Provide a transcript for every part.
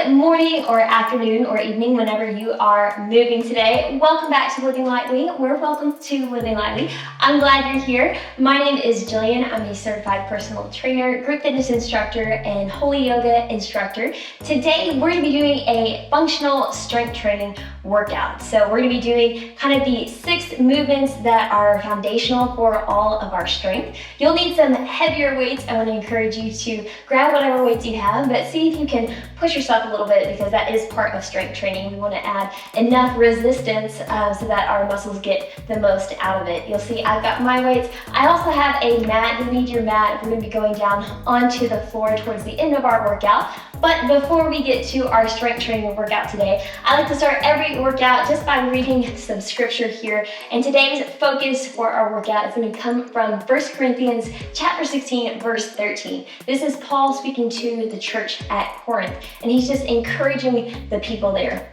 Good morning or afternoon or evening whenever you are moving today. Welcome back to Living Lightly. Welcome to Living Lightly. I'm glad you're here. My name is Jillian. I'm a certified personal trainer, group fitness instructor, and Holy Yoga Instructor. Today we're going to be doing a functional strength training workout. So we're going to be doing kind of the 6 movements that are foundational for all of our strength. You'll need some heavier weights. I want to encourage you to grab whatever weights you have, but see if you can push yourself a little bit, because that is part of strength training. We want to add enough resistance so that our muscles get the most out of it. You'll see I've got my weights. I also have a mat. You'll need your mat. We're going to be going down onto the floor towards the end of our workout. But before we get to our strength training workout today, I like to start every workout just by reading some scripture here. And today's focus for our workout is going to come from 1 Corinthians chapter 16, verse 13. This is Paul speaking to the church at Corinth, and he's just encouraging the people there.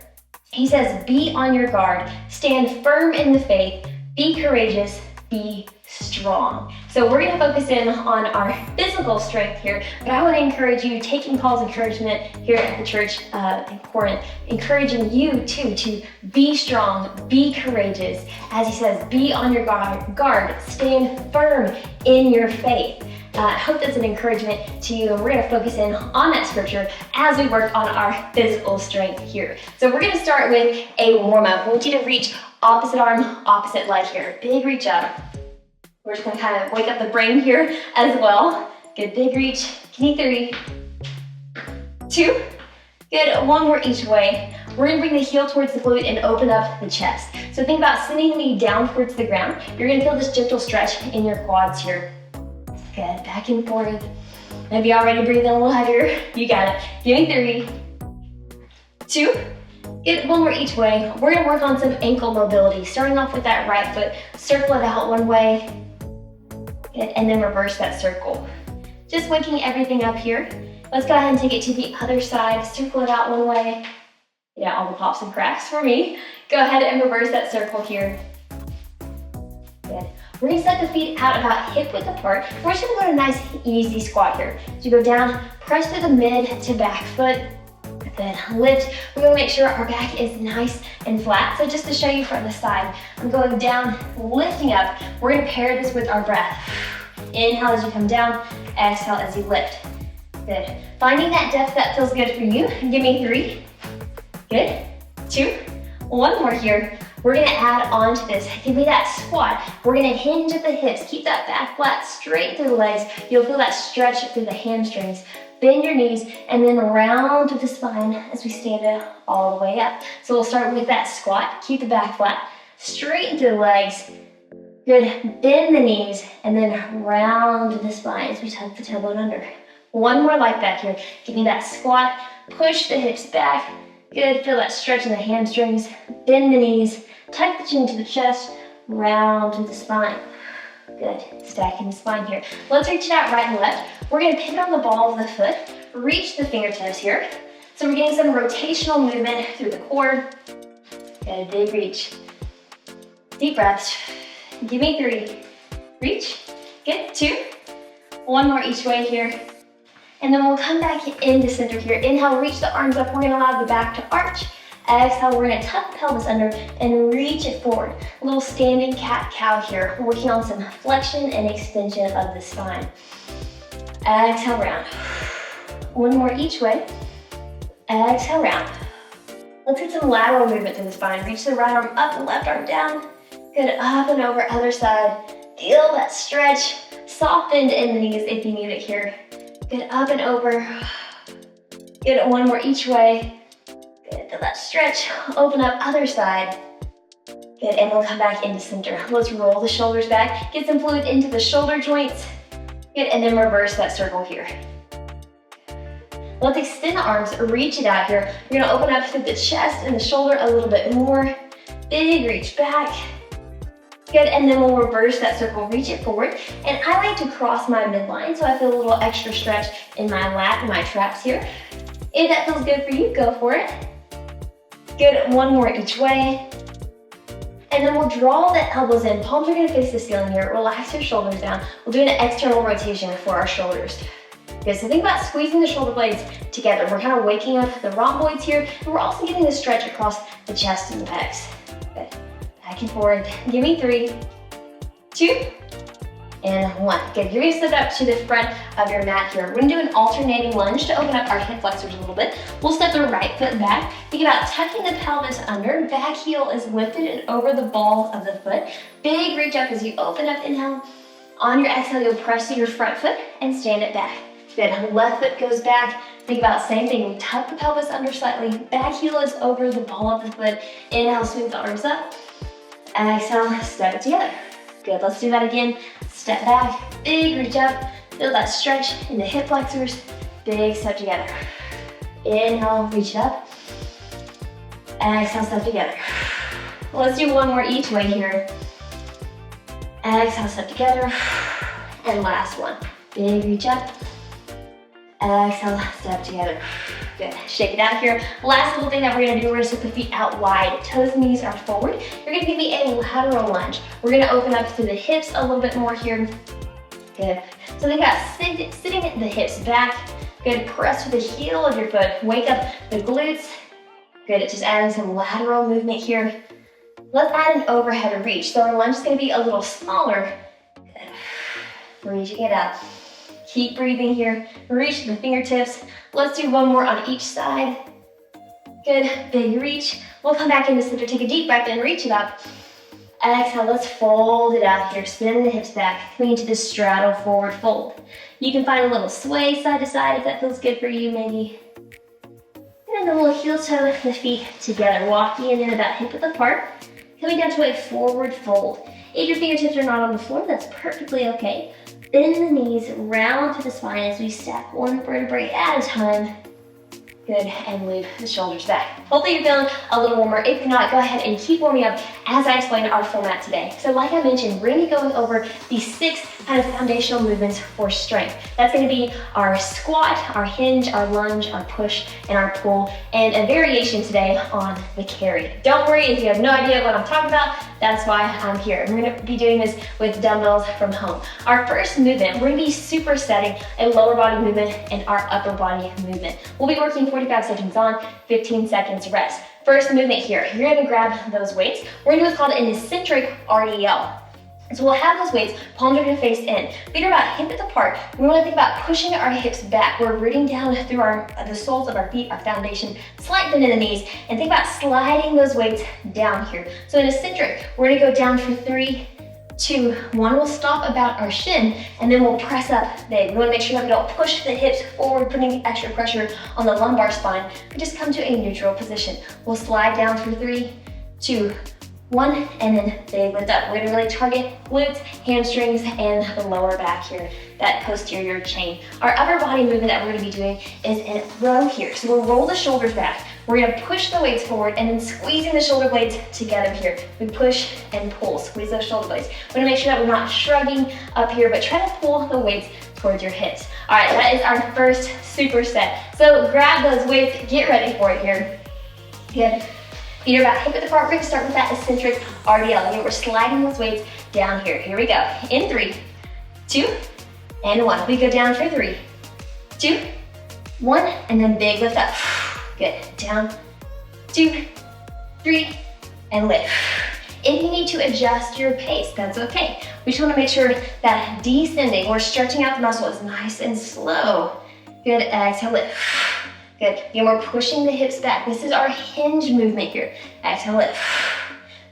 He says, "Be on your guard, stand firm in the faith, be courageous, be strong." So we're going to focus in on our physical strength here, but I want to encourage you, taking Paul's encouragement here at the church in Corinth, encouraging you too to be strong, be courageous. As he says, be on your guard, stand firm in your faith. I hope that's an encouragement to you, and we're going to focus in on that scripture as we work on our physical strength here. So we're going to start with a warm-up. I want you to reach opposite arm, opposite leg here. Big reach up. We're just going to kind of wake up the brain here as well. Good, big reach. Knee 3, 2. Good, 1 more each way. We're going to bring the heel towards the glute and open up the chest. So think about sending the knee down towards the ground. You're going to feel this gentle stretch in your quads here. Good, back and forth. Maybe already breathing a little heavier. You got it. Give me 3, 2. Good, 1 more each way. We're going to work on some ankle mobility. Starting off with that right foot. Circle it out one way. Good, and then reverse that circle. Just waking everything up here. Let's go ahead and take it to the other side. Circle it out one way. Yeah, all the pops and cracks for me. Go ahead and reverse that circle here. Good. We're going to set the feet out about hip width apart. We're just going to go to a nice easy squat here. So you go down, press through the mid to back foot. Good, lift. We're going to make sure our back is nice and flat. So just to show you from the side, I'm going down, lifting up. We're going to pair this with our breath. Inhale as you come down, exhale as you lift. Good. Finding that depth that feels good for you. Give me 3. Good. 2. 1 more here. We're going to add on to this. Give me that squat. We're going to hinge at the hips. Keep that back flat, straight through the legs. You'll feel that stretch through the hamstrings. Bend your knees and then round to the spine as we stand it all the way up. So we'll start with that squat. Keep the back flat, straighten through the legs. Good, bend the knees and then round to the spine as we tuck the tailbone under. 1 more like that here. Give me that squat, push the hips back. Good, feel that stretch in the hamstrings. Bend the knees, tuck the chin to the chest, round to the spine. Good, stacking the spine here. Let's reach it out right and left. We're going to pivot on the ball of the foot, reach the fingertips here. So we're getting some rotational movement through the core. Good, big reach. Deep breaths. Give me 3. Reach. Good, 2. 1 more each way here. And then we'll come back into center here. Inhale, reach the arms up. We're going to allow the back to arch. Exhale, we're going to tuck the pelvis under and reach it forward. A little standing cat-cow here. We're working on some flexion and extension of the spine. Exhale, round. 1 more each way. Exhale, round. Let's get some lateral movement through the spine. Reach the right arm up, the left arm down. Good, up and over, other side. Feel that stretch. Soft bend in the knees if you need it here. Good, up and over. Good, 1 more each way. Good, feel that stretch. Open up, other side. Good, and we'll come back into center. Let's roll the shoulders back. Get some fluid into the shoulder joints. Good, and then reverse that circle here. Let's extend the arms, reach it out here. You're gonna open up through the chest and the shoulder a little bit more. Big reach back. Good, and then we'll reverse that circle, reach it forward. And I like to cross my midline, so I feel a little extra stretch in my lat and my traps here. If that feels good for you, go for it. Good, 1 more each way. And then we'll draw the elbows in. Palms are gonna face the ceiling here. Relax your shoulders down. We'll do an external rotation for our shoulders. Good, so think about squeezing the shoulder blades together. We're kind of waking up the rhomboids here, and we're also getting the stretch across the chest and the pecs. Good, back and forward. Give me 3, 2, and 1. Good, you're gonna step up to the front of your mat here. We're gonna do an alternating lunge to open up our hip flexors a little bit. We'll step the right foot back. Think about tucking the pelvis under. Back heel is lifted and over the ball of the foot. Big reach up as you open up, inhale. On your exhale, you'll press to your front foot and stand it back. Good, left foot goes back. Think about same thing. We tuck the pelvis under slightly. Back heel is over the ball of the foot. Inhale, sweep the arms up. Exhale, step it together. Good, let's do that again. Step back, big reach up. Feel that stretch in the hip flexors. Big step together. Inhale, reach it up. Exhale, step together. Let's do one more each way here. Exhale, step together. And last one. Big reach up. Exhale, step together. Good, shake it out here. Last little thing that we're gonna do, we're gonna step the feet out wide. Toes and knees are forward. You're gonna give me a lateral lunge. We're gonna open up through the hips a little bit more here. Good, so think about sitting the hips back. Good, press with the heel of your foot. Wake up the glutes. Good, just adding some lateral movement here. Let's add an overhead reach. So our lunge is gonna be a little smaller. Good, reaching it up. Keep breathing here. Reach the fingertips. Let's do one more on each side. Good, big reach. We'll come back into center. Take a deep breath in, reach it up. Exhale, let's fold it out here. Spin the hips back. Coming to the straddle forward fold. You can find a little sway side to side if that feels good for you, maybe. And then we'll heel toe the feet together. Walking in and about hip width apart. Coming down to a forward fold. If your fingertips are not on the floor, that's perfectly okay. Bend the knees, round to the spine as we stack one vertebrae at a time. Good, and move the shoulders back. Hopefully you're feeling a little warmer. If you're not, go ahead and keep warming up as I explain our format today. So like I mentioned, we're gonna be going over these 6 kind of foundational movements for strength. That's gonna be our squat, our hinge, our lunge, our push, and our pull, and a variation today on the carry. Don't worry if you have no idea what I'm talking about, that's why I'm here. We're gonna be doing this with dumbbells from home. Our first movement, we're gonna be supersetting a lower body movement and our upper body movement. We'll be working 45 seconds on, 15 seconds rest. First movement here, you're gonna grab those weights. We're gonna do what's called an eccentric RDL. So we'll have those weights, palms are gonna face in. Feet are about hip width apart. We wanna think about pushing our hips back. We're rooting down through the soles of our feet, our foundation, slight bend in the knees, and think about sliding those weights down here. So in eccentric, we're gonna go down for 3, 2, 1. We'll stop about our shin, and then we'll press up big. We wanna make sure that we don't push the hips forward, putting extra pressure on the lumbar spine. We just come to a neutral position. We'll slide down for 3, 2, 1, and then big lift up. We're gonna really target glutes, hamstrings, and the lower back here, that posterior chain. Our upper body movement that we're gonna be doing is in row here. So we'll roll the shoulders back. We're gonna push the weights forward and then squeezing the shoulder blades together here. We push and pull, squeeze those shoulder blades. We're gonna make sure that we're not shrugging up here, but try to pull the weights towards your hips. All right, that is our first superset. So grab those weights, get ready for it here. Good. Feet are about hip width apart. We're gonna start with that eccentric RDL. Again, we're sliding those weights down here. Here we go. In 3, 2, and 1. We go down for 3, 2, 1, and then big lift up. Good. Down, 2, 3, and lift. If you need to adjust your pace, that's okay. We just wanna make sure that descending, we're stretching out the muscle is nice and slow. Good. Exhale, lift. Good. Again, we're pushing the hips back. This is our hinge movement here. Exhale, lift.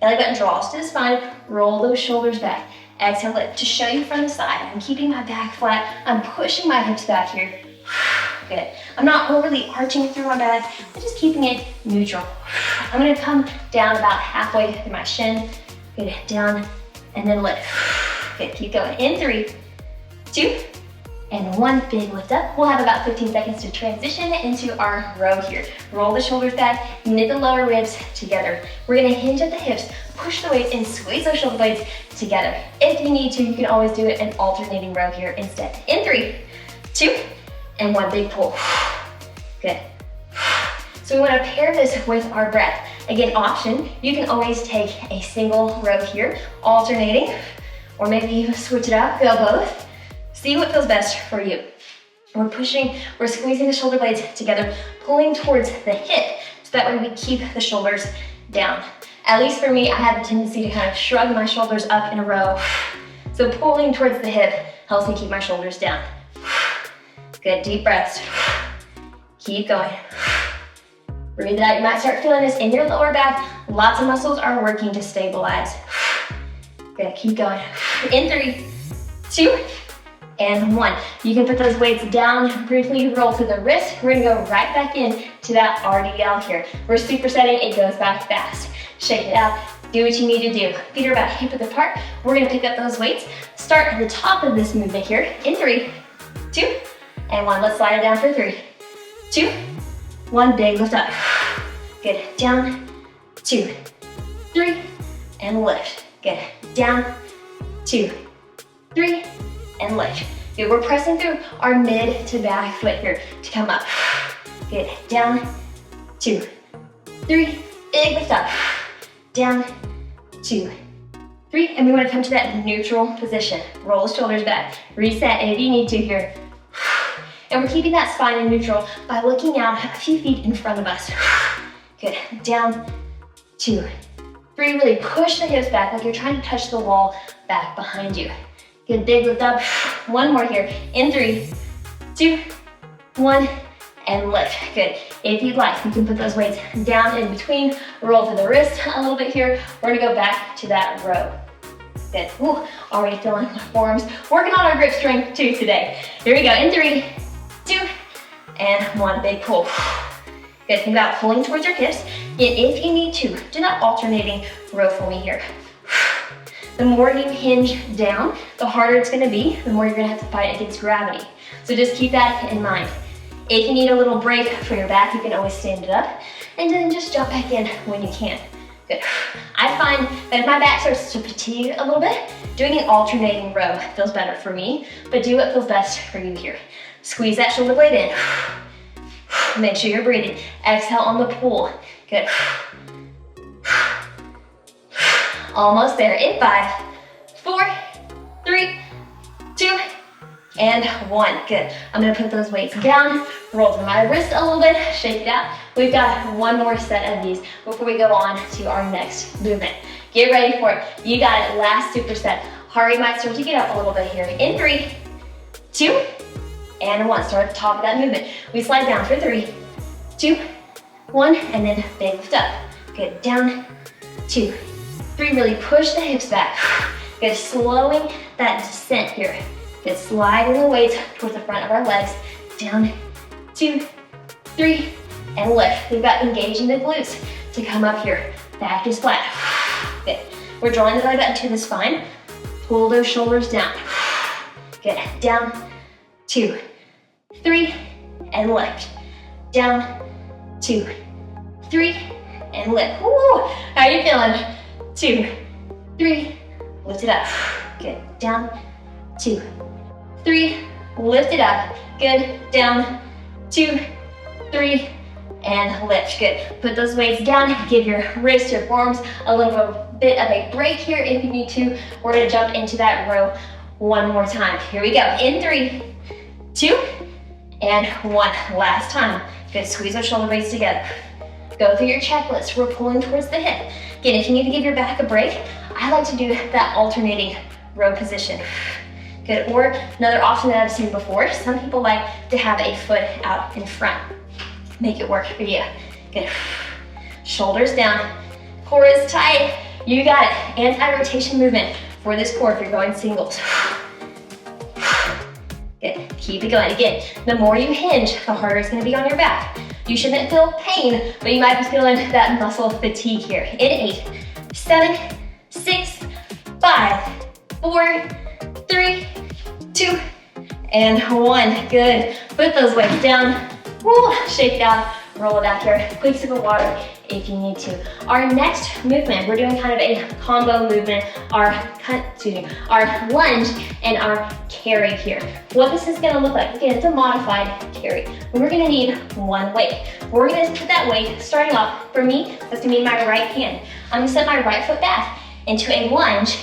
Belly button draws to the spine. Roll those shoulders back. Exhale, lift. To show you from the side, I'm keeping my back flat. I'm pushing my hips back here. Good. I'm not overly arching through my back. I'm just keeping it neutral. I'm gonna come down about halfway through my shin. Good. Down and then lift. Good. Keep going. In 3, 2, and 1. Big lift up. We'll have about 15 seconds to transition into our row here. Roll the shoulders back, knit the lower ribs together. We're gonna hinge at the hips, push the weights, and squeeze those shoulder blades together. If you need to, you can always do it an alternating row here instead. In 3, 2, and 1. Big pull. Good. So we wanna pair this with our breath. Again, option, you can always take a single row here, alternating, or maybe you switch it out, go both. See what feels best for you. We're squeezing the shoulder blades together, pulling towards the hip, so that way we keep the shoulders down. At least for me, I have a tendency to kind of shrug my shoulders up in a row. So pulling towards the hip helps me keep my shoulders down. Good, deep breaths. Keep going. Breathe it out. You might start feeling this in your lower back. Lots of muscles are working to stabilize. Good, keep going. In 3, 2, and 1. You can put those weights down, briefly roll to the wrist. We're gonna go right back in to that RDL here. We're supersetting, it goes back fast. Shake it out, do what you need to do. Feet are about hip width apart. We're gonna pick up those weights. Start at the top of this movement here. In 3, 2, and 1. Let's slide it down for 3, 2, 1. Big lift up. Good, down, 2, 3, and lift. Good, down, 2, 3, and lift. Good, we're pressing through our mid to back foot here to come up. Good, down, 2, 3, big lift up. Down, 2, 3, and we want to come to that neutral position. Roll the shoulders back, reset if you need to here. And we're keeping that spine in neutral by looking out a few feet in front of us. Good, down, 2, 3, really push the hips back like you're trying to touch the wall back behind you. Good, big lift up. 1 more here. In 3, 2, 1, and lift. Good. If you'd like, you can put those weights down in between, roll to the wrist a little bit here. We're gonna go back to that row. Good. Ooh, already feeling the forearms. Working on our grip strength too today. Here we go. In 3, 2, and 1. Big pull. Good. Think about pulling towards your hips. And if you need to, do that alternating row for me here. The more you hinge down, the harder it's gonna be, the more you're gonna have to fight against gravity. So just keep that in mind. If you need a little break for your back, you can always stand it up and then just jump back in when you can. Good. I find that if my back starts to fatigue a little bit, doing an alternating row feels better for me, but do what feels best for you here. Squeeze that shoulder blade in. Make sure you're breathing. Exhale on the pull. Good. Almost there. In 5, 4, 3, 2, and 1. Good. I'm gonna put those weights down, roll to my wrist a little bit, shake it out. We've got 1 more set of these before we go on to our next movement. Get ready for it. You got it. Last superset. Heart rate might start to get up a little bit here. In 3, 2, and 1. Start at the top of that movement. We slide down for 3, 2, 1, and then big lift up. Good. Down, 2, 3, really push the hips back. Good, slowing that descent here. Good, sliding the weights towards the front of our legs. Down, 2, 3, and lift. We've got engaging the glutes to come up here. Back is flat. Good, we're drawing the belly button to the spine. Pull those shoulders down. Good, down, 2, 3, and lift. Down, 2, 3, and lift. Woo! How are you feeling? 2, 3, lift it up. Good, down, 2, 3, lift it up. Good, down, 2, 3, and lift. Good, put those weights down. Give your wrists, your forearms a little bit of a break here if you need to. We're gonna jump into that row 1 more time. Here we go. In 3, 2, and 1. Last time. Good, squeeze those shoulder blades together. Go through your checklist. We're pulling towards the hip. Again, if you need to give your back a break, I like to do that alternating row position. Good, or another option that I've seen before, some people like to have a foot out in front. Make it work for you. Good, shoulders down, core is tight. You got it. Anti-rotation movement for this core if you're going singles. Good, keep it going. Again, the more you hinge, the harder it's gonna be on your back. You shouldn't feel pain, but you might be feeling that muscle fatigue here. In 8, 7, 6, 5, 4, 3, 2, and 1. Good. Put those weights down. Woo, shake it out. Roll it out here. Quick sip of water if you need to. Our next movement, we're doing kind of a combo movement. Our lunge and our carry here. What this is gonna look like, again, it's a modified carry. We're gonna need 1 weight. We're gonna put that weight, starting off, for me, that's gonna be my right hand. I'm gonna set my right foot back into a lunge,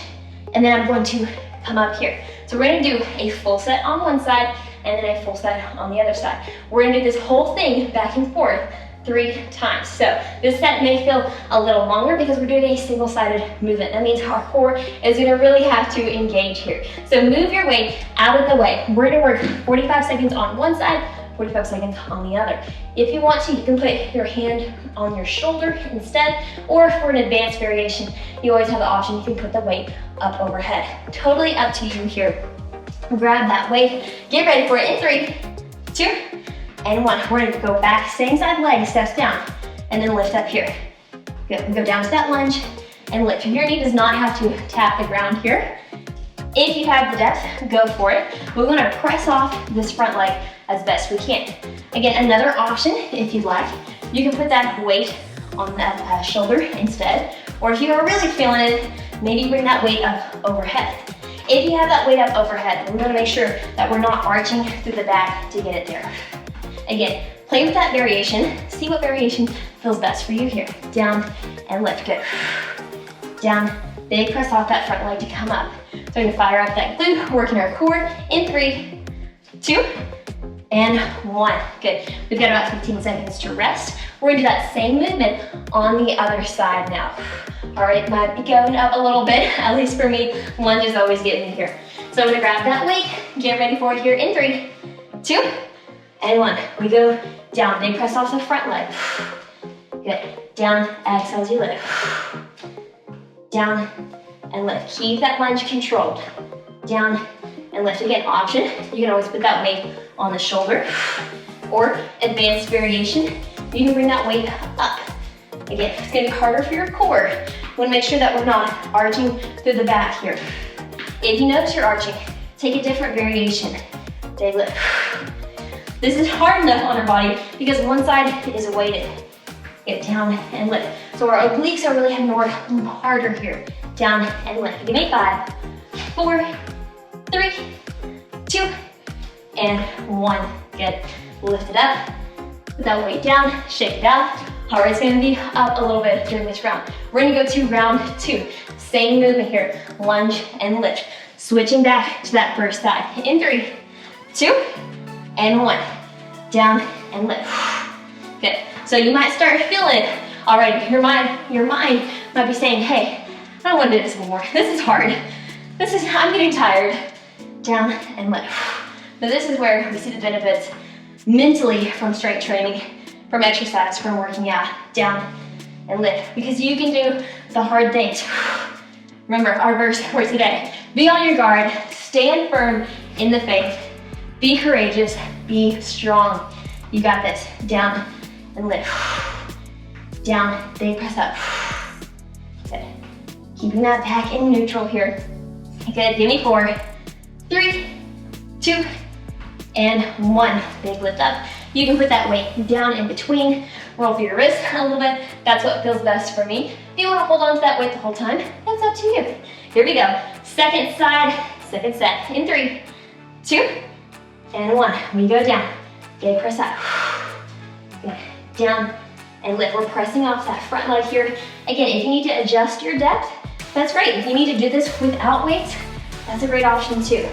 and then I'm going to come up here. So we're gonna do a full set on one side, and then a full set on the other side. We're gonna do this whole thing back and forth 3 times. So this set may feel a little longer because we're doing a single-sided movement. That means our core is gonna really have to engage here. So move your weight out of the way. We're gonna work 45 seconds on one side, 45 seconds on the other. If you want to, you can put your hand on your shoulder instead, or for an advanced variation, you always have the option, you can put the weight up overhead. Totally up to you here. Grab that weight, get ready for it in 3, 2, and 1. We're gonna go back, same side leg, steps down, and then lift up here. Good, go down to that lunge, and lift. Your knee does not have to tap the ground here. If you have the depth, go for it. We wanna press off this front leg as best we can. Again, another option, if you'd like, you can put that weight on that shoulder instead, or if you are really feeling it, maybe bring that weight up overhead. If you have that weight up overhead, we wanna make sure that we're not arching through the back to get it there. Again, play with that variation, see what variation feels best for you here. Down and lift, good. Down, big press off that front leg to come up. So we're gonna fire up that glute, working our core in 3, 2, and 1. Good. We've got about 15 seconds to rest. We're gonna do that same movement on the other side now. All right, might be going up a little bit, at least for me. Lunges always get me here. So I'm gonna grab that weight, get ready for it here in 3, 2, and 1. We go down, big press off the front leg. Good. Down, exhale as you lift. Down and lift. Keep that lunge controlled. Down and lift. Again, option, you can always put that weight on the shoulder, or advanced variation, you can bring that weight up. Again, it's gonna be harder for your core. We wanna make sure that we're not arching through the back here. If you notice you're arching, take a different variation. Big lift. This is hard enough on our body because one side is weighted. Get down and lift. So our obliques are really having to work harder here. Down and lift. Give me 5, 4, 3, 2, and 1. Good. Lift it up. Put that weight down. Shake it out. All right, it's gonna be up a little bit during this round. We're gonna go to round 2. Same movement here. Lunge and lift. Switching back to that first side. In 3, 2, and 1. Down and lift. Good. So you might start feeling it already. Your mind might be saying, hey, I don't want to do this anymore. This is hard. I'm getting tired. Down and lift. But this is where we see the benefits mentally from strength training, from exercise, from working out. Down and lift. Because you can do the hard things. Remember our verse for today. Be on your guard. Stand firm in the faith. Be courageous. Be strong. You got this. Down and lift. Down, big press up. Good. Keeping that back in neutral here. Good, give me 4, 3, 2, and 1. Big lift up. You can put that weight down in between. Roll through your wrists a little bit. That's what feels best for me. If you want to hold on to that weight the whole time, that's up to you. Here we go. Second side, second set. In 3, 2, and 1. We go down. Big press up. Good. Down and lift. We're pressing off that front leg here. Again, if you need to adjust your depth, that's great. If you need to do this without weights, that's a great option too.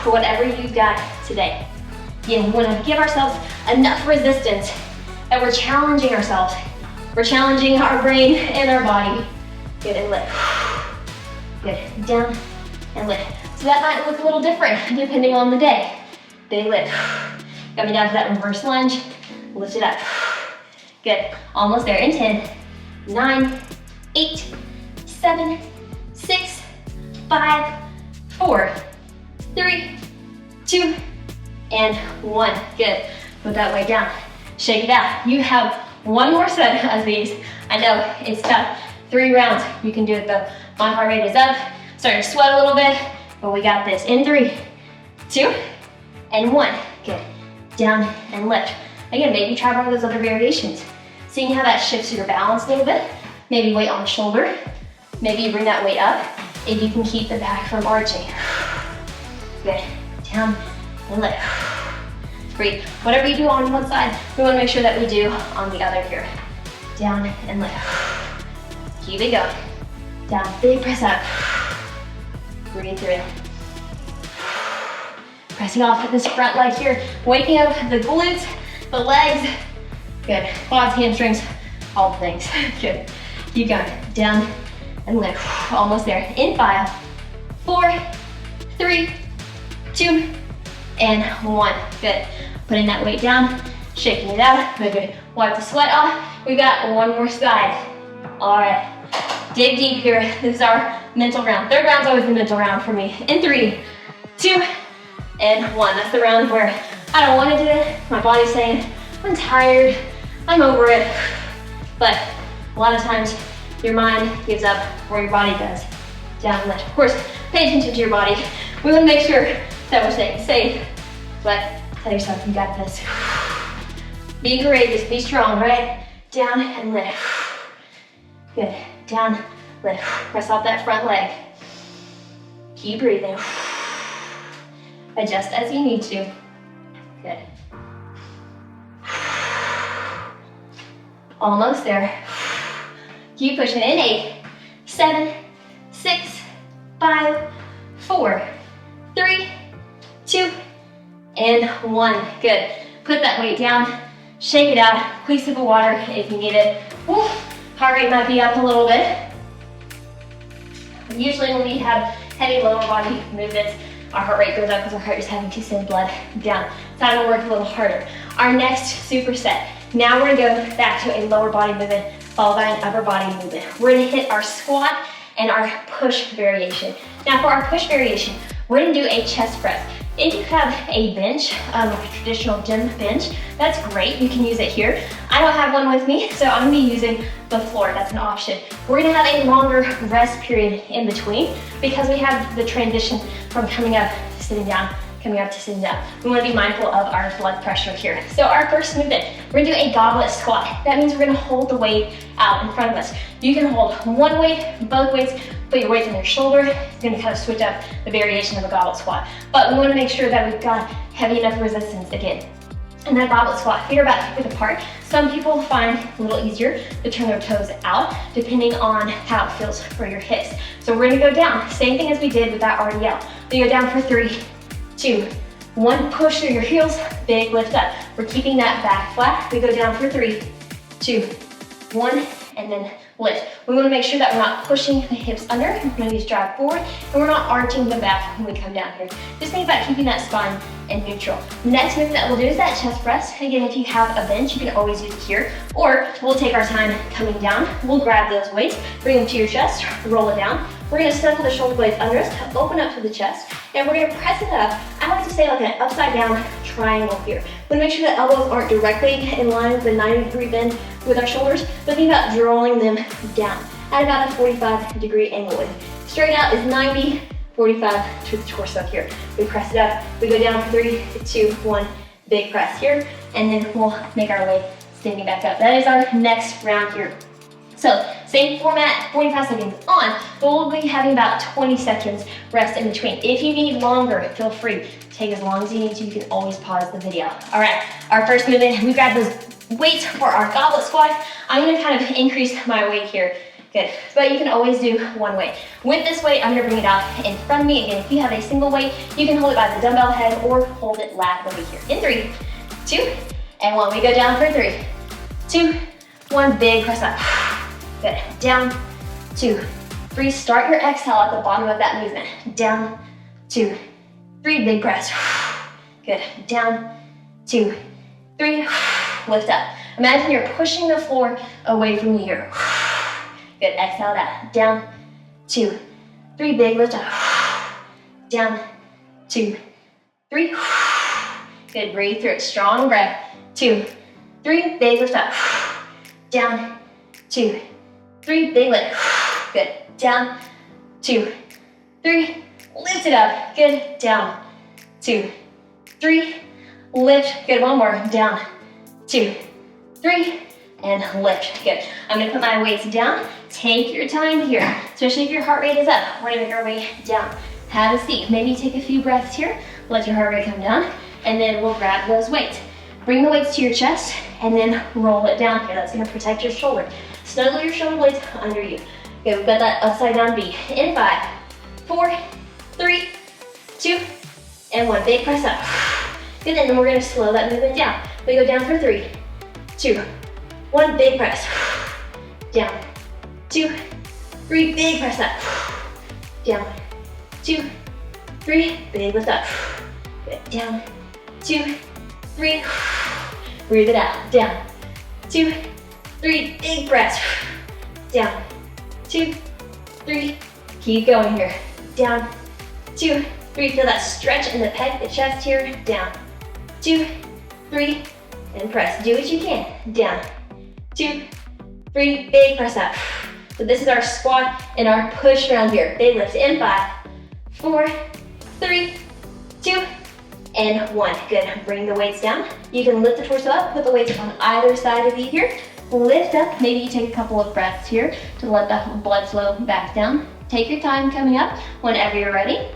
For whatever you've got today. Again, we want to give ourselves enough resistance that we're challenging ourselves. We're challenging our brain and our body. Good, and lift. Good, down and lift. So that might look a little different depending on the day. Big lift. Got me down to that reverse lunge. Lift it up. Good, almost there in 10, 9, 8, 7, 6, 5, 4, 3, 2, and 1. Good, put that weight down. Shake it out. You have one more set of these. I know it's tough. 3 rounds, you can do it though. My heart rate is up, starting to sweat a little bit, but we got this. In 3, 2, and 1. Good, down and lift. Again, maybe try one of those other variations. Seeing how that shifts your balance a little bit. Maybe weight on the shoulder. Maybe you bring that weight up if you can keep the back from arching. Good, down and lift. Great, whatever you do on one side, we wanna make sure that we do on the other here. Down and lift. Keep it going. Down, big press up. Breathe through. pressing off this front leg here, waking up the glutes, the legs. Good. Quads, hamstrings, all the things. Good. Keep going. Down and lift. Almost there. In 5, 4, 3, 2, and 1. Good. Putting that weight down, shaking it out. Good. Wipe the sweat off. We got one more side. All right. Dig deep here. This is our mental round. Third round's always the mental round for me. In 3, 2, and 1. That's the round where I don't want to do it. My body's saying, I'm tired, I'm over it. But a lot of times your mind gives up where your body does. Down and lift. Of course, pay attention to your body. We want to make sure that we're staying safe, but tell yourself you got this. Be courageous, be strong, right? Down and lift. Good. Down, lift. Press off that front leg. Keep breathing. Adjust as you need to. Good. Almost there. Keep pushing in. 8, 7, 6, 5, 4, 3, 2, and 1. Good. Put that weight down. Shake it out. Please sip of water if you need it. Woo. Heart rate might be up a little bit. Usually when we have heavy lower body movements, our heart rate goes up because our heart is having to send blood down. So I'm gonna work a little harder. Our next superset. Now we're gonna go back to a lower body movement followed by an upper body movement. We're gonna hit our squat and our push variation. Now for our push variation, we're gonna do a chest press. If you have a bench, like a traditional gym bench, that's great. You can use it here. I don't have one with me, so I'm gonna be using the floor. That's an option. We're gonna have a longer rest period in between because we have the transition from coming up to sitting down, coming up to sitting down. We wanna be mindful of our blood pressure here. So our first movement, we're gonna do a goblet squat. That means we're gonna hold the weight out in front of us. You can hold one weight, both weights, put your weight on your shoulder. It's gonna kind of switch up the variation of a goblet squat. But we wanna make sure that we've got heavy enough resistance again. And that goblet squat, feet are about hip width apart. Some people find it a little easier to turn their toes out, depending on how it feels for your hips. So we're gonna go down, same thing as we did with that RDL. We go down for 3, 2, 1, push through your heels, big lift up. We're keeping that back flat. We go down for 3, 2, 1, and then lift. We want to make sure that we're not pushing the hips under. We're going to drive forward, and we're not arching the back when we come down here. Just think about keeping that spine in neutral. Next movement that we'll do is that chest press. Again, if you have a bench, you can always use it here, or we'll take our time coming down. We'll grab those weights, bring them to your chest, roll it down. We're going to snuggle the shoulder blades under us, open up to the chest, and we're going to press it up. I like to say like an upside down triangle here. We want to make sure the elbows aren't directly in line with the 90-degree bend with our shoulders, but think about drawing them down at about a 45-degree angle. Straight out is 90, 45 to the torso here. We press it up, we go down for 3, 2, 1, big press here, and then we'll make our way standing back up. That is our next round here. So, same format, 45 seconds on, but we'll be having about 20 seconds rest in between. If you need longer, feel free. Take as long as you need to. You can always pause the video. All right, our first movement, we grab those weights for our goblet squat. I'm gonna kind of increase my weight here. Good, but you can always do one weight. With this weight, I'm gonna bring it out in front of me. Again, if you have a single weight, you can hold it by the dumbbell head or hold it laterally here. In 3, 2, and 1. We go down for 3, 2, 1, big press up. Good, down, 2, 3. Start your exhale at the bottom of that movement. Down, 2, 3, big press. Good, down, 2, 3, lift up. Imagine you're pushing the floor away from you here. Good, exhale that. Down, 2, 3, big lift up. Down, 2, 3. Good, breathe through it. Strong breath. 2, 3, big lift up. Down, 2, 3, big lift. Good, down, 2, 3, lift it up. Good, down, 2, 3, lift. Good, one more. Down, 2, 3, and lift. Good. I'm gonna put my weights down. Take your time here, especially if your heart rate is up. We're gonna make our way down. Have a seat. Maybe take a few breaths here. Let your heart rate come down, and then we'll grab those weights. Bring the weights to your chest, and then roll it down here. That's gonna protect your shoulder. Snuggle your shoulder blades under you. Good, we've got that upside down V. In 5, 4, 3, 2, and 1. Big press up. Good, and then we're gonna slow that movement down. We go down for 3, 2, 1. Big press. Down, 2, 3. Big press up. Down, 2, 3. Big lift up. Good, down, 2, 3. Breathe it out. Down, 2, 3. Big press. Down, 2, 3. Keep going here. Down, 2, 3. Feel that stretch in the pec, the chest here. Down, 2, 3. And press. Do what you can. Down, 2, 3. Big press up. So this is our squat and our push round here. Big lift in 5, 4, 3, 2, and 1. Good. Bring the weights down. You can lift the torso up, put the weights on either side of you here. Lift up. Maybe you take a couple of breaths here to let the blood flow back down. Take your time coming up. Whenever you're ready,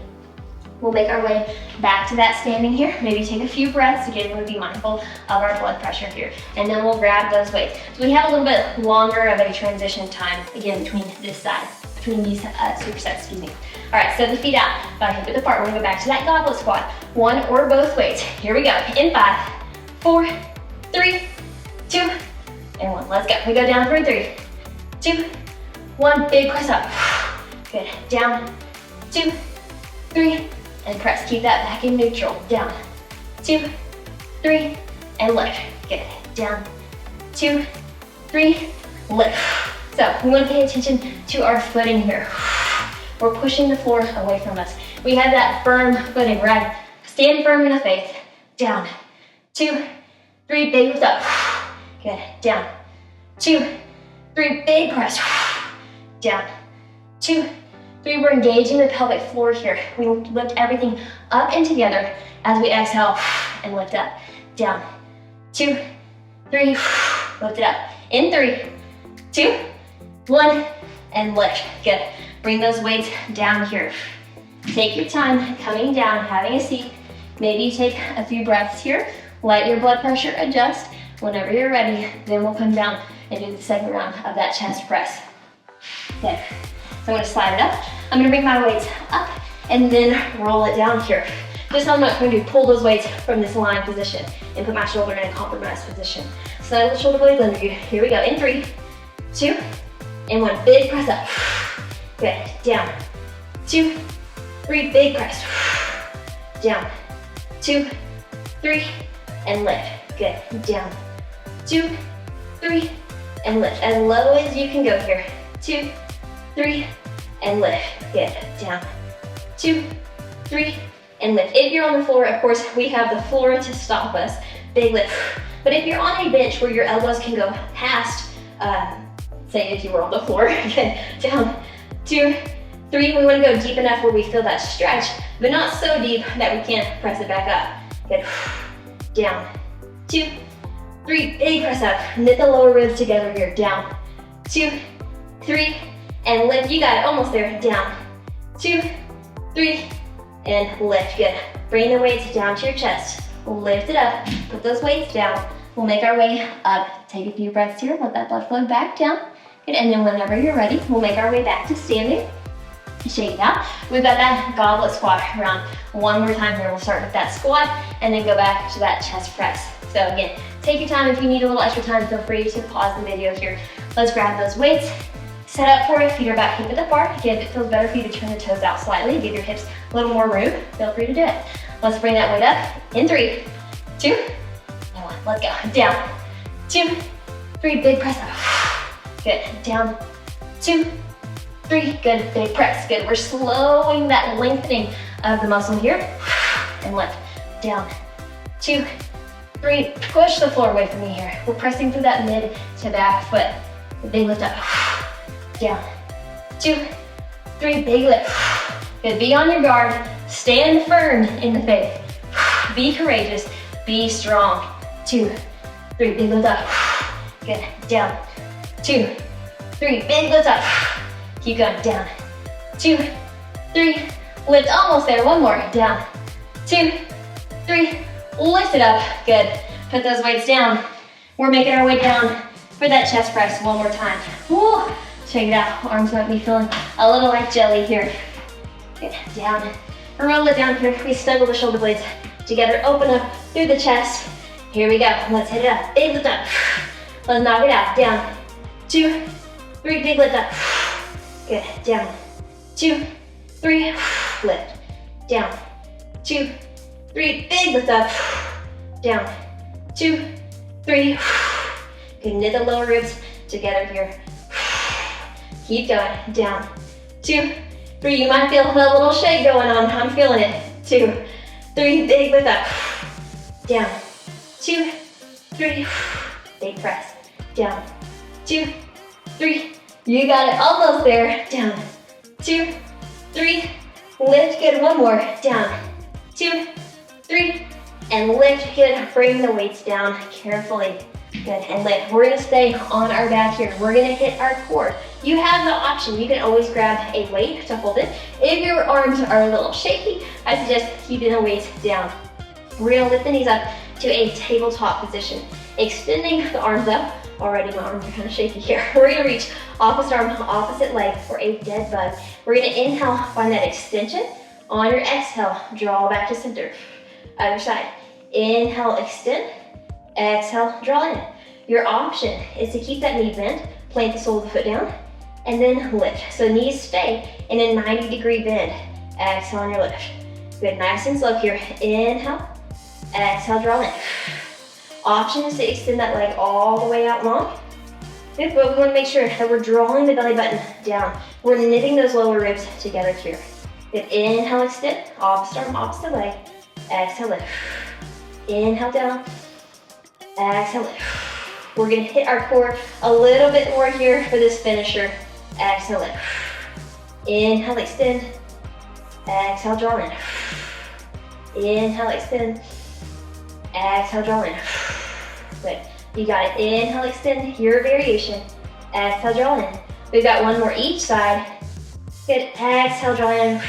we'll make our way back to that standing here. Maybe take a few breaths. Again, we'll be mindful of our blood pressure here. And then we'll grab those weights. So we have a little bit longer of a transition time, again, between this side, between these supersets, excuse me. All right, so the feet out, by hip width apart. We're gonna go back to that goblet squat. 1 or both weights. Here we go. In 5, 4, 3, 2, and 1. Let's go. We go down for 3, 2, 1. Big press up. Good. Down, 2, 3, and press. Keep that back in neutral. Down, 2, 3, and lift. Good. Down, 2, 3, lift. So we want to pay attention to our footing here. We're pushing the floor away from us. We have that firm footing, right? Stand firm in the faith. Down, 2, 3, big lift up. Good. Down, 2, 3, big press. Down, 2, 3. We're engaging the pelvic floor here. We lift everything up and together as we exhale and lift up. Down, 2, 3, lift it up. In 3, 2, 1, and lift. Good. Bring those weights down here. Take your time coming down, having a seat. Maybe you take a few breaths here. Let your blood pressure adjust. Whenever you're ready, then we'll come down and do the second round of that chest press. Good. So I'm gonna slide it up. I'm gonna bring my weights up and then roll it down here. Just how much I'm gonna do, pull those weights from this lying position and put my shoulder in a compromised position. Slide the shoulder blades under you. Here we go. In 3, 2, and 1. Big press up. Good. Down, 2, 3. Big press. Down, 2, 3, and lift. Good. Down, 2, 3, and lift. As low as you can go here. 2, 3, and lift. Good. Down, 2, 3, and lift. If you're on the floor, of course, we have the floor to stop us. Big lift. But if you're on a bench where your elbows can go past, say if you were on the floor, okay, down, 2, 3. We want to go deep enough where we feel that stretch, but not so deep that we can't press it back up. Good. Down, 2, 3. Big press up. Knit the lower ribs together here. Down, 2, 3, and lift. You got it. Almost there. Down, 2, 3, and lift. Good. Bring the weights down to your chest. Lift it up. Put those weights down. We'll make our way up. Take a few breaths here. Let that blood flow back down. Good. And then whenever you're ready, we'll make our way back to standing. Shake it out. We've got that goblet squat around. One more time here. We'll start with that squat and then go back to that chest press. So again, take your time. If you need a little extra time, feel free to pause the video here. Let's grab those weights. Set up for it. Feet are back hip width apart. Again, if it feels better for you to turn the toes out slightly, give your hips a little more room, feel free to do it. Let's bring that weight up. In 3, 2, and 1. Let's go. Down, 2, 3. Big press up. Good. Down, 2, 3. Good. Big press. Good. We're slowing that lengthening of the muscle here. And lift. Down, 2, 3. Push the floor away from you here. We're pressing through that mid to back foot. Big lift up. Down, 2, 3. Big lift. Good. Be on your guard. Stand firm in the faith. Be courageous. Be strong. 2, 3. Big lift up. Good. Down, 2, 3. Big lift up. Keep going. Down, 2, 3. Lift. Almost there. One more. Down, 2, 3. Lift it up. Good. Put those weights down. We're making our way down for that chest press one more time. Woo. Check it out. Arms might be feeling a little like jelly here. Good. Down. roll it down here. We snuggle the shoulder blades together, open up through the chest. Here we go. Let's hit it up. Big lift up. Let's knock it out. Down. 2, 3. Big lift up. Good. Down. 2, 3. Lift. Down. 2, 3. Big lift up. Down. 2, 3. Good. Knit the lower ribs together here. Keep going. Down. 2, 3. You might feel a little shake going on. I'm feeling it. 2, 3. Big lift up. Down. 2, 3. Big press. Down. 2, 3. You got it. Almost there. Down. 2, 3. Lift. Good. One more. Down. 2, 3. And lift. Good. Bring the weights down carefully. Good. And lift. We're going to stay on our back here. We're going to hit our core. You have the option. You can always grab a weight to hold it. If your arms are a little shaky, I suggest keeping the weight down. We're going to lift the knees up to a tabletop position. Extending the arms up. Already my arms are kind of shaky here. We're going to reach opposite arm, opposite leg for a dead bug. We're going to inhale, find that extension. On your exhale, draw back to center. Other side. Inhale, extend. Exhale, draw in. Your option is to keep that knee bent, plant the sole of the foot down, and then lift. So knees stay in a 90-degree bend. Exhale on your lift. Good, nice and slow here. Inhale, exhale, draw in. Option is to extend that leg all the way out long. Good, but we want to make sure that we're drawing the belly button down. We're knitting those lower ribs together here. Good, inhale, extend, opposite arm, opposite leg. Exhale, lift. Inhale, down. Exhale, lift. We're going to hit our core a little bit more here for this finisher. Exhale, lift. Inhale, extend. Exhale, draw in. Inhale, extend. Exhale, draw in. Good. You got it. Inhale, extend. Your variation. Exhale, draw in. We've got one more each side. Good. Exhale, draw in.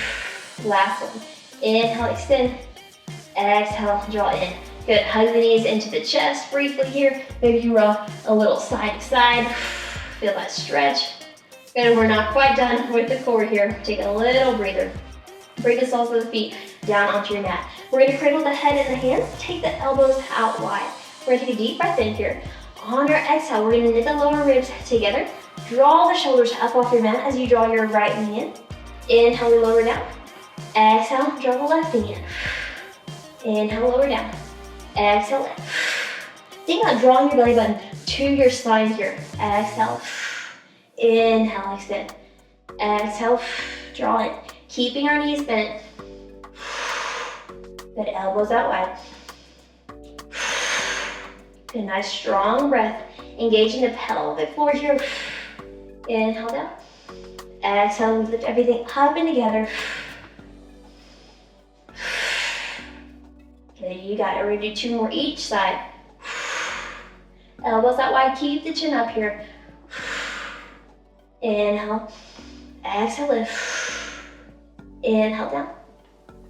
Last one. Inhale, extend. Exhale, draw in. Good. Hug the knees into the chest briefly here. Maybe you roll a little side to side. Feel that stretch. Good. And we're not quite done with the core here. Take a little breather. Bring the soles of the feet down onto your mat. We're going to cradle the head in the hands. Take the elbows out wide. We're going to take a deep breath in here. On your exhale, we're going to knit the lower ribs together. Draw the shoulders up off your mat as you draw your right knee in. Inhale, we lower down. Exhale, draw the left knee in. Inhale, lower down. Exhale, lift. Think about drawing your belly button to your spine here. Exhale. Inhale, extend. Exhale, draw in. Keeping our knees bent. Good, elbows out wide. Good, nice strong breath. Engaging the pelvic floor here. Inhale down. Exhale, we lift everything up and together. Good, you got it. We're gonna do 2 more each side. Elbows out wide, keep the chin up here. Inhale, exhale, lift. Inhale down.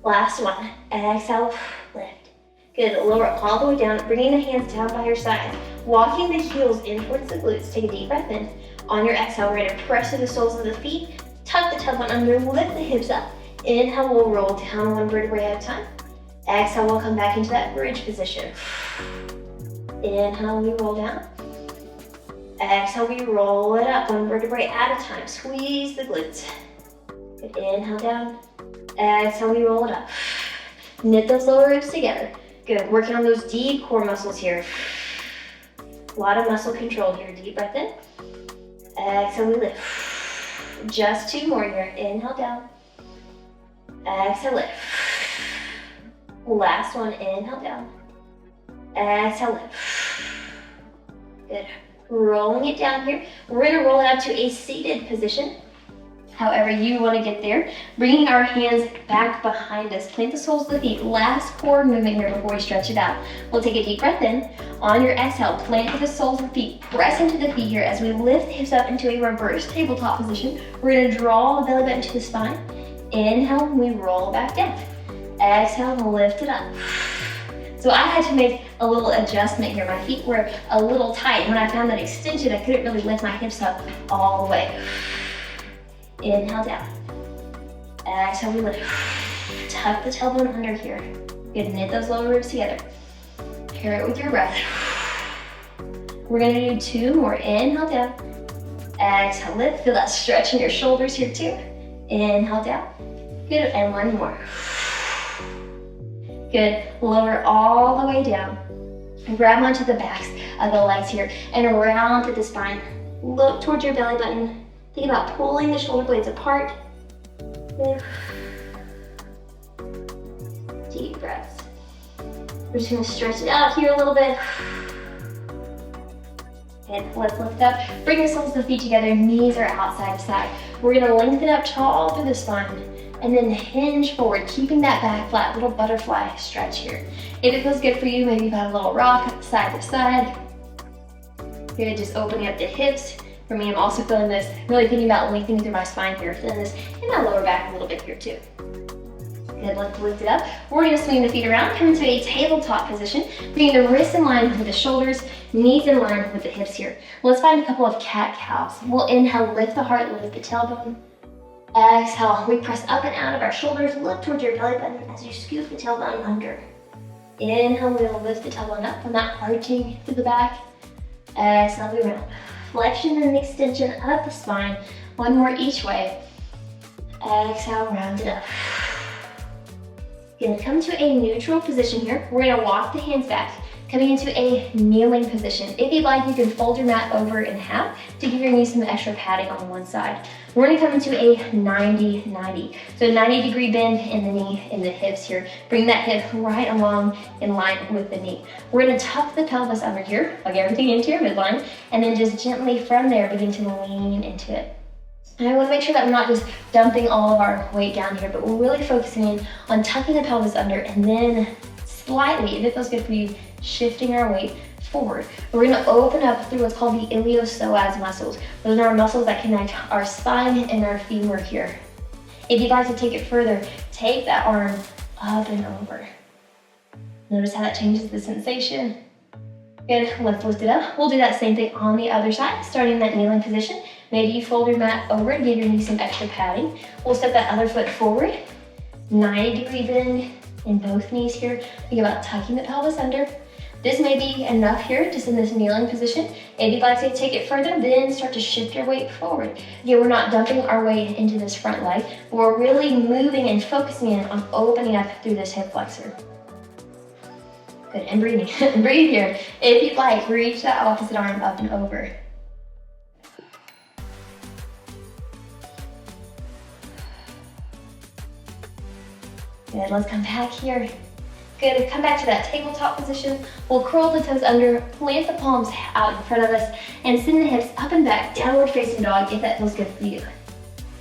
Last one. Exhale, lift. Good. Lower all the way down, bringing the hands down by your sides. Walking the heels in towards the glutes. Take a deep breath in. On your exhale, we're going to press through the soles of the feet. Tuck the tailbone under, lift the hips up. Inhale, we'll roll down 1 vertebrae at a time. Exhale, we'll come back into that bridge position. Inhale, we roll down. Exhale, we roll it up 1 vertebrae at a time. Squeeze the glutes. Good. Inhale down. Exhale, we roll it up. Knit those lower ribs together. Good. Working on those deep core muscles here. A lot of muscle control here. Deep breath in. Exhale, we lift. Just 2 more here. Inhale down. Exhale, lift. Last one. Inhale down. Exhale, lift. Good. Rolling it down here. We're going to roll it up to a seated position. However you want to get there. Bringing our hands back behind us. Plant the soles of the feet. Last core movement here before we stretch it out. We'll take a deep breath in. On your exhale, plant the soles of the feet. Press into the feet here as we lift the hips up into a reverse tabletop position. We're going to draw the belly button to the spine. Inhale, we roll back down. Exhale, lift it up. So I had to make a little adjustment here. My feet were a little tight. When I found that extension, I couldn't really lift my hips up all the way. Inhale down. Exhale, we lift. Tuck the tailbone under here. Good, knit those lower ribs together. Pair it with your breath. We're gonna do 2 more. Inhale down. Exhale, lift. Feel that stretch in your shoulders here too. Inhale down. Good, and 1 more. Good, lower all the way down. Grab onto the backs of the legs here and round through the spine. Look towards your belly button. Think about pulling the shoulder blades apart. Good. Deep breaths. We're just gonna stretch it out here a little bit. And let's lift up. Bring the soles of the feet together. Knees are outside to side. We're gonna lengthen up tall through the spine and then hinge forward, keeping that back flat, little butterfly stretch here. If it feels good for you, maybe you've got a little rock side to side. Good, just opening up the hips. For me, I'm also feeling this, really thinking about lengthening through my spine here. Feeling this in my lower back a little bit here too. Good, let's lift it up. We're gonna swing the feet around, come into a tabletop position, bringing the wrists in line with the shoulders, knees in line with the hips here. Let's find a couple of cat-cows. We'll inhale, lift the heart, lift the tailbone. Exhale, we press up and out of our shoulders, look towards your belly button as you scoop the tailbone under. Inhale, we'll lift the tailbone up from that arching to the back. Exhale, we round. Flexion and extension of the spine. 1 more each way. Exhale, round it up. You're gonna come to a neutral position here. We're gonna walk the hands back, coming into a kneeling position. If you'd like, you can fold your mat over in half to give your knees some extra padding on one side. We're gonna come into a 90-90. So 90-degree bend in the knee, in the hips here. Bring that hip right along in line with the knee. We're gonna tuck the pelvis under here, plug everything into your midline, and then just gently from there begin to lean into it. And I want to make sure that we're not just dumping all of our weight down here, but we're really focusing in on tucking the pelvis under and then slightly, if it feels good for you, shifting our weight forward. We're going to open up through what's called the iliopsoas muscles. Those are our muscles that connect our spine and our femur here. If you'd like to take it further, take that arm up and over. Notice how that changes the sensation. Good, let's lift it up. We'll do that same thing on the other side, starting in that kneeling position. Maybe you fold your mat over to give your knees some extra padding. We'll step that other foot forward. 90-degree bend in both knees here. Think about tucking the pelvis under. This may be enough here, just in this kneeling position. If you'd like to take it further, then start to shift your weight forward. Again, we're not dumping our weight into this front leg, but we're really moving and focusing in on opening up through this hip flexor. Good, and breathing. Breathe here. If you'd like, reach that opposite arm up and over. Good, let's come back here. Good, come back to that tabletop position. We'll curl the toes under, plant the palms out in front of us, and send the hips up and back, downward facing dog if that feels good for you.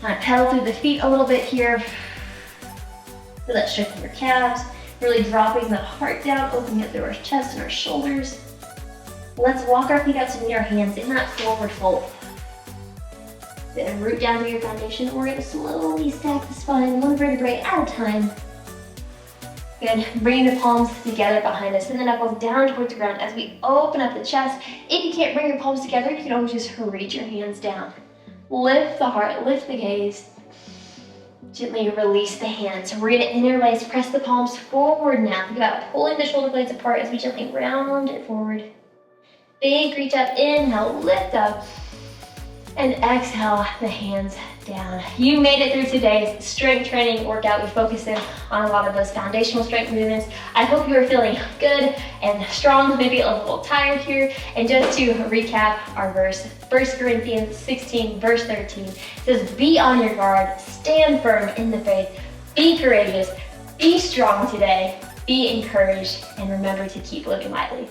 Kind of pedal through the feet a little bit here. Feel that shift in your calves. Really dropping the heart down, opening up through our chest and our shoulders. Let's walk our feet out to meet our hands in that forward fold. Then root down to your foundation. We're gonna slowly stack the spine, 1 vertebrae at a time. Good, bringing the palms together behind us, and the knuckles down towards the ground as we open up the chest. If you can't bring your palms together, you can always just reach your hands down. Lift the heart, lift the gaze. Gently release the hands. We're gonna interlace, press the palms forward now. Think about pulling the shoulder blades apart as we gently round it forward. Big reach up, inhale, lift up. And exhale, the hands down. You made it through today's strength training workout. We focused in on a lot of those foundational strength movements. I hope you are feeling good and strong, maybe a little tired here. And just to recap our verse, 1 Corinthians 16, verse 13, it says, be on your guard, stand firm in the faith, be courageous, be strong today, be encouraged, and remember to keep living lightly.